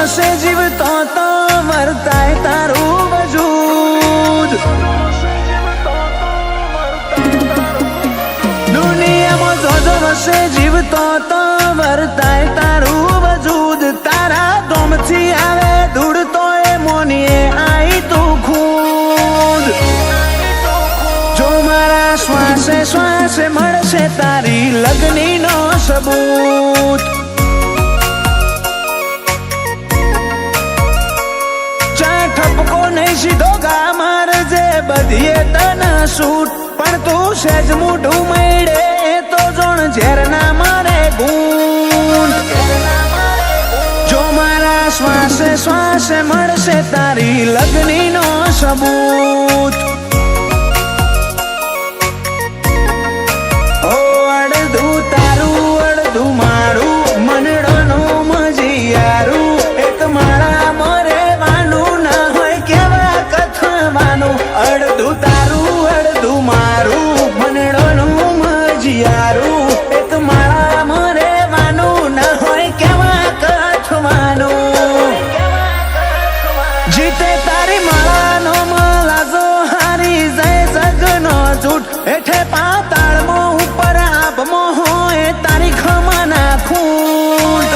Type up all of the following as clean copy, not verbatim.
હશે જીવતો તો વર્તાય તારું વજૂદ દુનિયામાં જોજો હશે જીવતો તો વર્તાય તારું વજૂદ તારા દોમથી આવે ધૂળ તો એ મોનીએ આઈ તું ખુદ જો મારા શ્વાસે શ્વાસે મળશે તારી લગનીનો સબૂત ઠપકો નહીં સીધો ગા મારજે બધીએ તને સૂટ પણ તું સેજ મોઢું મળે તો જોણ ઝેર ના મારે ગુંટ જો મારા શ્વાસે શ્વાસે મળશે તારી લગનીનો સબૂત ઓ અડધું તારું અડધું મારું મનડોનું મજીયારું એક માળા અડધું તારું અડધું મારું મનડોનું મજીયારું એક માળા મરેવાનું ન હોય કેવા કથવાનું જીતે તારી માળાનો મલાજો હારી જય જગનો જૂઠ હેઠે પાતાળમાં ઉપર આબમાં હોય તારી ખમાના ખૂંટ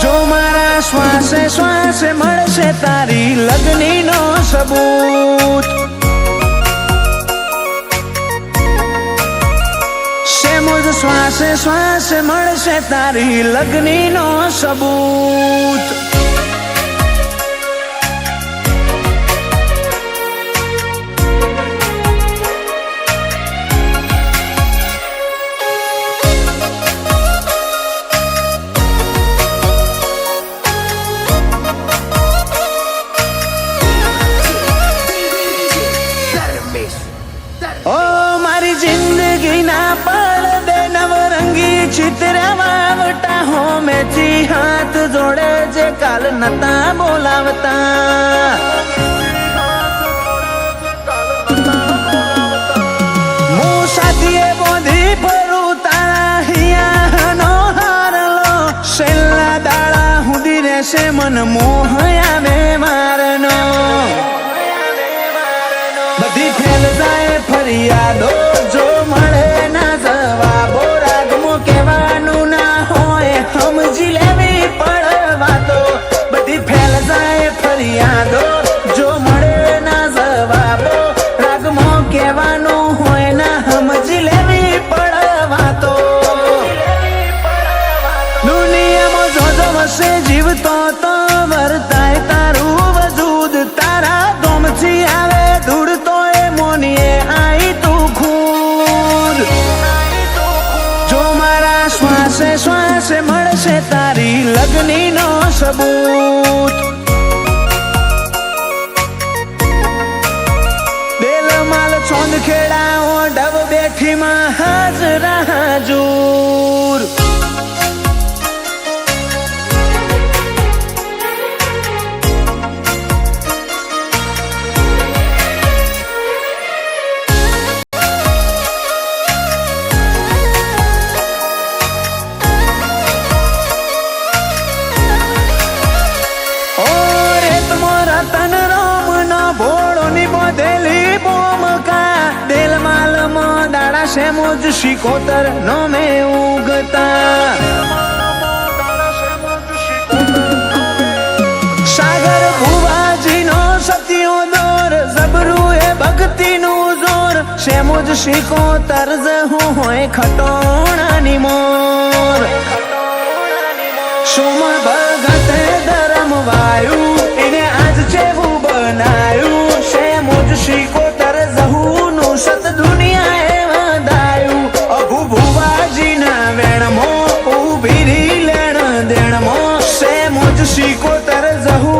જો મારા શ્વાસે શ્વાસે મળશે તારી લગનીનો સબૂત સેમુજ શ્વાસે શ્વાસે મળશે તારી લગનીનો સબૂત ઓ મારી જિંદગીના પડદે નવરંગી ચિત્ર વાવટા હોમેથી હાથ જોડે જે કાલ નતા બોલાવતા હું સાથીએ બોધી ફરું તારા હિયાનો હારલો છેલ્લા દાડા સુધી રહેશે મન મોહ આવે મારનો બધી ફેલ જાય ફરિયાદો જો મળે ના જવાબો રાગમાં કહેવાનું ના હોય સમજી લેવી પડવા તો બધી ફેલ જાય ફરિયાદો જો મળે ના જવાબો રાગમાં કહેવાનું હોય ના સમજી લેવી પડવા તો દુનિયામાં જોજો હશે જીવતો તો વર્તાય તારું વજૂદ તારા દોમથી આવે ધૂળ તો એ મોનીએ આઈ તું ખુદ જો મારા શ્વાસે શ્વાસે મળશે તારી લગનીનો સબૂત દેલ માલ છોંદ ખેડાઓ ડબ બેઠીમાં હાજરા હાજૂર સેમુજ શિકોતર નો મે ઉગતા સાગર ભુવાજીનો સત્યો દોર જબરું એ ભક્તિનું જોર સેમુજ શિકોતર જહું હોય ખટોણાની મોર સોમ ભગતે ધરમ વાયુ એને આજ જેવું બનાયું સેમુજ શિકોતર જહું નું સત દુનિયા શિકોતર જહુ